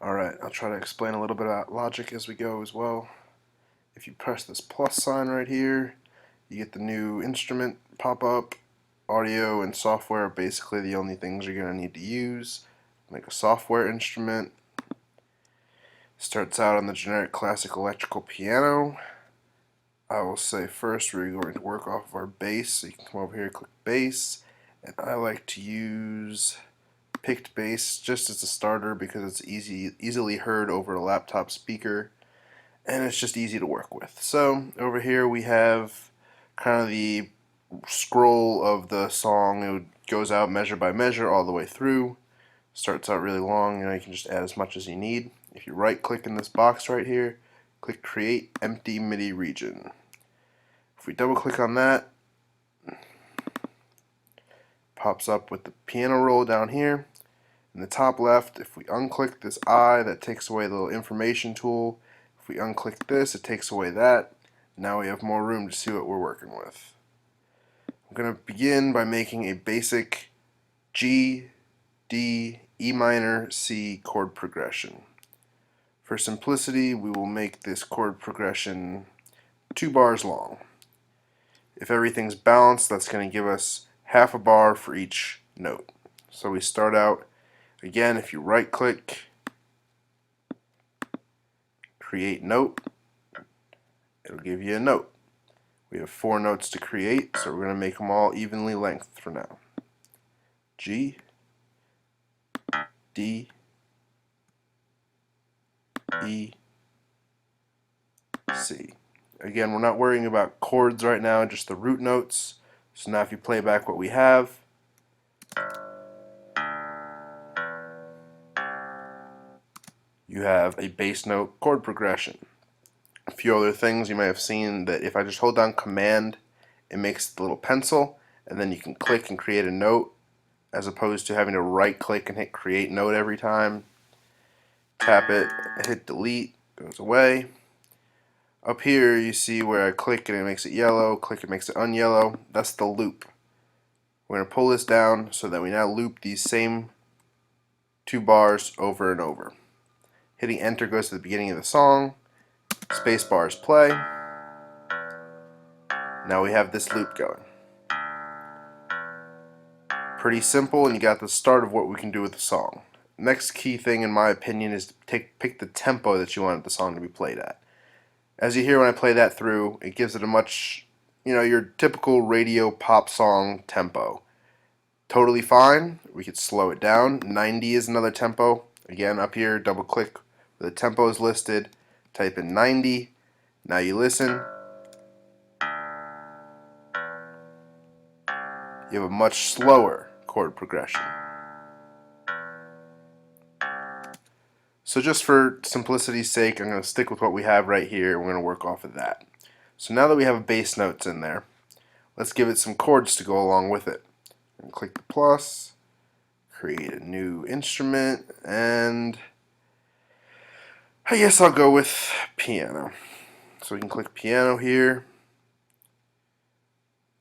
Alright, I'll try to explain a little bit about logic as we go as well. If you press this plus sign right here, you get the new instrument pop up. Audio and software are basically the only things you're going to need to use. Make a software instrument. Starts out on the generic classic electrical piano. I will say first we're going to work off of our bass, so you can come over here, click bass, and I like to use picked bass just as a starter because it's easily heard over a laptop speaker, and it's just easy to work with. So over here we have kind of the scroll of the song. It goes out measure by measure all the way through. Starts out really long, you can just add as much as you need. If you right click in this box right here, click create empty MIDI region. If we double click on that, pops up with the piano roll down here. In the top left, if we unclick this eye, that takes away the little information tool. If we unclick this, it takes away that. Now we have more room to see what we're working with. I'm going to begin by making a basic G, D, E minor, C chord progression. For simplicity, we will make this chord progression 2 bars long. If everything's balanced, that's going to give us half a bar for each note. So we start out, again, if you right click, create note, it'll give you a note. We have 4 notes to create, so we're going to make them all evenly lengthed for now. G, D, E, C. Again, we're not worrying about chords right now, just the root notes. So now if you play back what we have, you have a bass note chord progression. A few other things you may have seen that if I just hold down command, it makes the little pencil, and then you can click and create a note as opposed to having to right click and hit create note every time. Tap it, hit delete, goes away. Up here you see where I click and it makes it yellow, click it makes it unyellow. That's the loop. We're going to pull this down so that we now loop these same 2 bars over and over. Hitting enter goes to the beginning of the song. Space bars play. Now we have this loop going. Pretty simple, and you got the start of what we can do with the song. Next key thing in my opinion is to pick the tempo that you want the song to be played at. As you hear when I play that through, it gives it a much, your typical radio pop song tempo. Totally fine. We could slow it down. 90 is another tempo. Again, up here, double click where the tempo is listed, type in 90. Now you listen. You have a much slower chord progression. So just for simplicity's sake, I'm going to stick with what we have right here, and we're going to work off of that. So now that we have bass notes in there, let's give it some chords to go along with it. And click the plus, create a new instrument, and I guess I'll go with piano. So we can click piano here.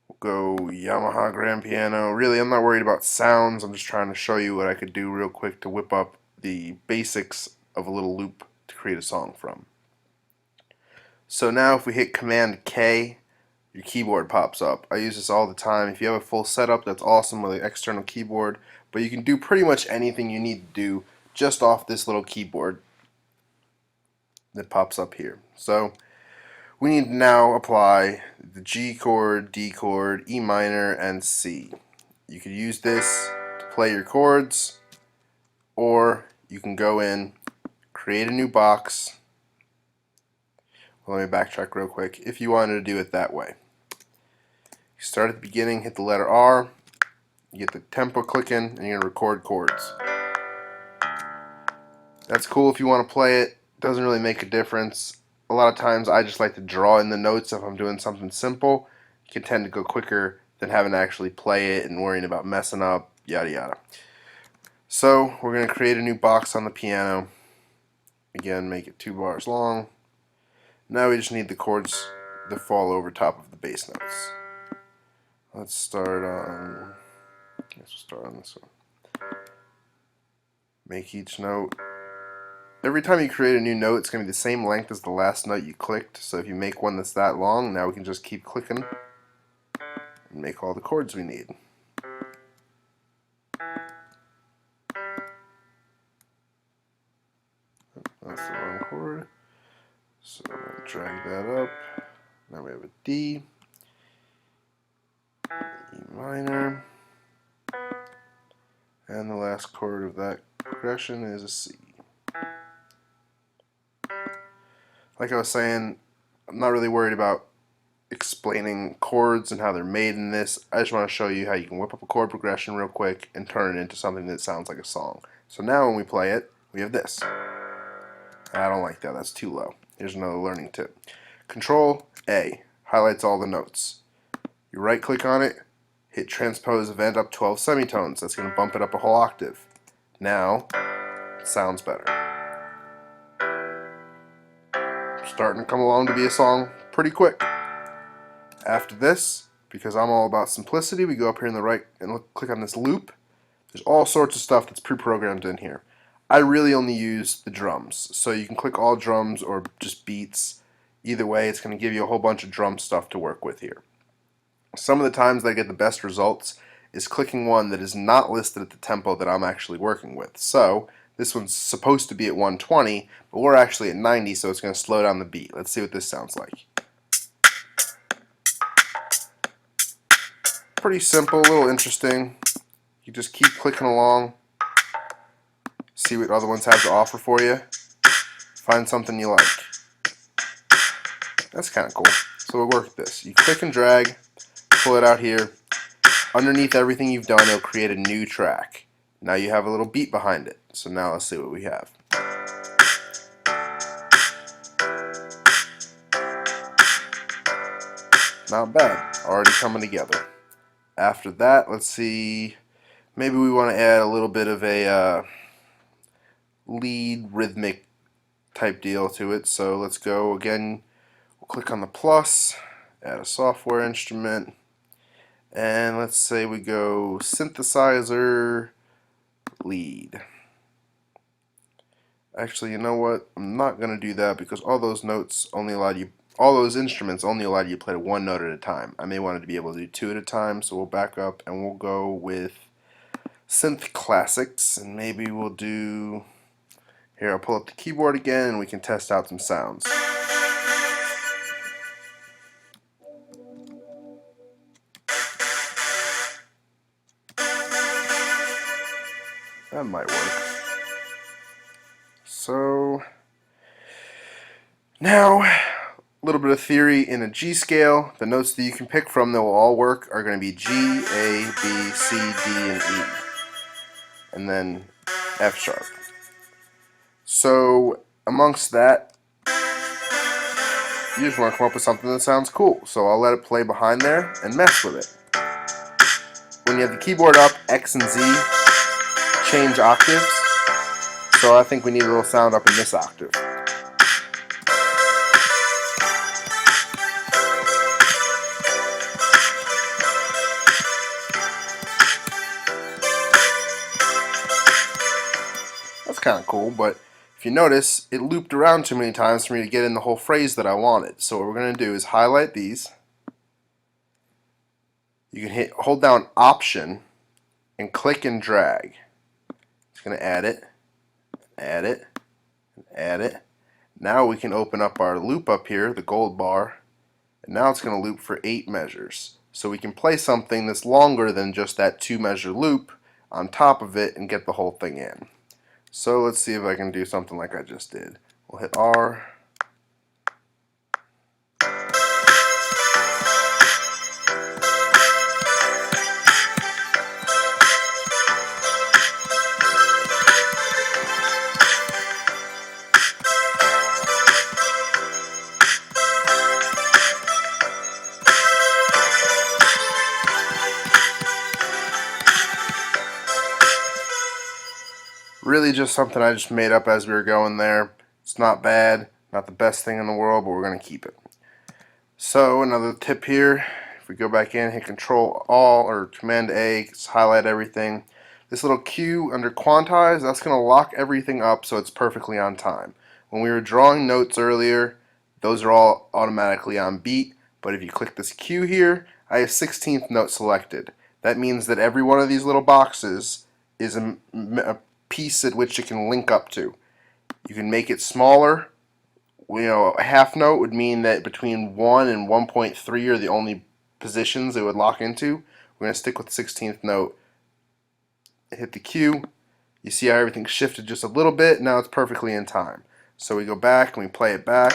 We'll go Yamaha grand piano. Really, I'm not worried about sounds. I'm just trying to show you what I could do real quick to whip up the basics of a little loop to create a song from. So now if we hit Command K, your keyboard pops up. I use this all the time. If you have a full setup, that's awesome with an external keyboard, but you can do pretty much anything you need to do just off this little keyboard that pops up here. So we need to now apply the G chord, D chord, E minor, and C. You could use this to play your chords, or you can go in, create a new box. Well, let me backtrack real quick. If you wanted to do it that way, you start at the beginning, hit the letter R, you get the tempo clicking, and you're going to record chords. That's cool if you want to play it. Doesn't really make a difference. A lot of times I just like to draw in the notes if I'm doing something simple. It can tend to go quicker than having to actually play it and worrying about messing up, yada yada. So we're going to create a new box on the piano. Again, make it 2 bars long. Now we just need the chords that fall over top of the bass notes. Let's start on, I guess we'll start on this one. Make each note every time you create a new note, it's going to be the same length as the last note you clicked. So if you make one that's that long, now we can just keep clicking and make all the chords we need. That's the wrong chord. So I'm going to drag that up. Now we have a D, E minor, and the last chord of that progression is a C. Like I was saying, I'm not really worried about explaining chords and how they're made in this. I just want to show you how you can whip up a chord progression real quick and turn it into something that sounds like a song. So now when we play it, we have this. I don't like that, that's too low. Here's another learning tip. Control A highlights all the notes. You right click on it, hit transpose event up 12 semitones. That's going to bump it up a whole octave. Now it sounds better. Starting to come along to be a song pretty quick. After this, because I'm all about simplicity, we go up here in the right and click on this loop. There's all sorts of stuff that's pre-programmed in here. I really only use the drums, so you can click all drums or just beats. Either way, it's going to give you a whole bunch of drum stuff to work with here. Some of the times that I get the best results is clicking one that is not listed at the tempo that I'm actually working with. So this one's supposed to be at 120, but we're actually at 90, so it's going to slow down the beat. Let's see what this sounds like. Pretty simple, a little interesting. You just keep clicking along, see what other ones have to offer for you, find something you like. That's kind of cool. So we'll work with this. You click and drag, pull it out here. Underneath everything you've done, it'll create a new track. Now you have a little beat behind it. So now let's see what we have. Not bad. Already coming together. After that, let's see. Maybe we want to add a little bit of a lead rhythmic type deal to it. So let's go again. We'll click on the plus, add a software instrument, and let's say we go synthesizer lead. Actually, you know what? I'm not going to do that because all those notes only allowed you, all those instruments only allowed you to play one note at a time. I may want to be able to do two at a time, so we'll back up and we'll go with synth classics, and maybe we'll do, here I'll pull up the keyboard again and we can test out some sounds. That might work. So now, a little bit of theory in a G scale. The notes that you can pick from that will all work are going to be G, A, B, C, D, and E. And then F sharp. So amongst that, you just want to come up with something that sounds cool. So I'll let it play behind there and mess with it. When you have the keyboard up, X and Z change octaves. So I think we need a little sound up in this octave. That's kind of cool, but if you notice, it looped around too many times for me to get in the whole phrase that I wanted. So what we're going to do is highlight these. You can hold down Option and click and drag. It's going to add it, add it, add it. Now we can open up our loop up here, the gold bar, and now it's going to loop for 8 measures. So we can play something that's longer than just that 2-measure loop on top of it and get the whole thing in. So let's see if I can do something like I just did. We'll hit R. Really just something I just made up as we were going there. It's not bad, not the best thing in the world, but we're going to keep it. So another tip here, if we go back in, hit Control All or Command A, just highlight everything. This little Q under quantize, that's going to lock everything up so it's perfectly on time. When we were drawing notes earlier, those are all automatically on beat, but if you click this Q here, I have 16th note selected. That means that every one of these little boxes is a piece at which it can link up to. You can make it smaller. A half note would mean that between 1 and 1.3 are the only positions it would lock into. We're going to stick with 16th note. Hit the Q. You see how everything shifted just a little bit. Now it's perfectly in time. So we go back and we play it back.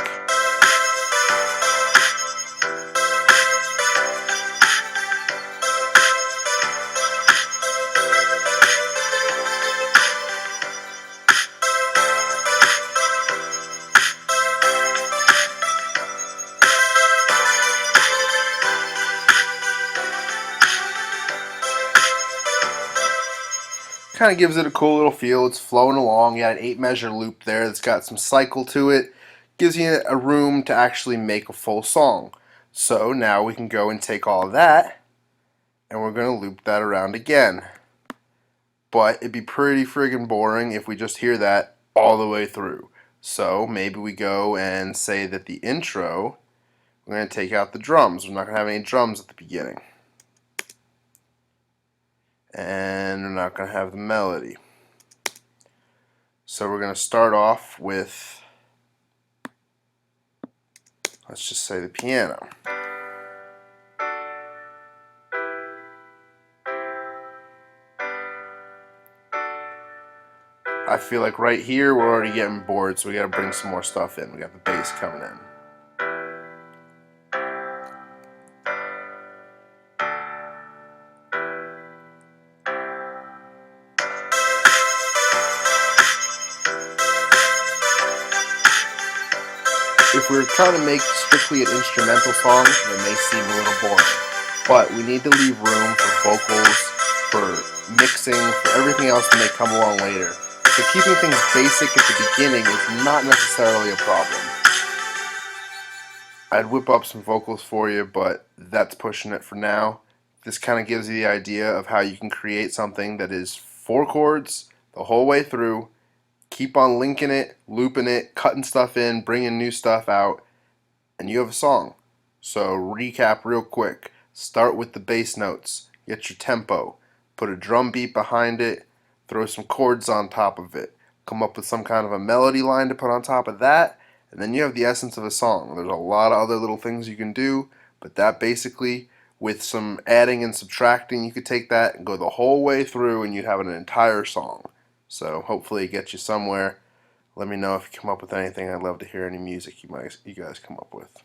Kind of gives it a cool little feel. It's flowing along. You got an 8-measure loop there that's got some cycle to it. Gives you a room to actually make a full song. So now we can go and take all of that and we're going to loop that around again. But it'd be pretty friggin' boring if we just hear that all the way through. So maybe we go and say that the intro, we're going to take out the drums. We're not going to have any drums at the beginning. And we're not going to have the melody. So we're going to start off with, let's just say the piano. I feel like right here we're already getting bored, so we got to bring some more stuff in. We got the bass coming in. If we were trying to make strictly an instrumental song, it may seem a little boring. But we need to leave room for vocals, for mixing, for everything else that may come along later. So keeping things basic at the beginning is not necessarily a problem. I'd whip up some vocals for you, but that's pushing it for now. This kind of gives you the idea of how you can create something that is 4 chords the whole way through. Keep on linking it, looping it, cutting stuff in, bringing new stuff out, and you have a song. So recap real quick. Start with the bass notes. Get your tempo. Put a drum beat behind it. Throw some chords on top of it. Come up with some kind of a melody line to put on top of that, and then you have the essence of a song. There's a lot of other little things you can do, but that basically, with some adding and subtracting, you could take that and go the whole way through and you'd have an entire song. So hopefully it gets you somewhere. Let me know if you come up with anything. I'd love to hear any music you guys come up with.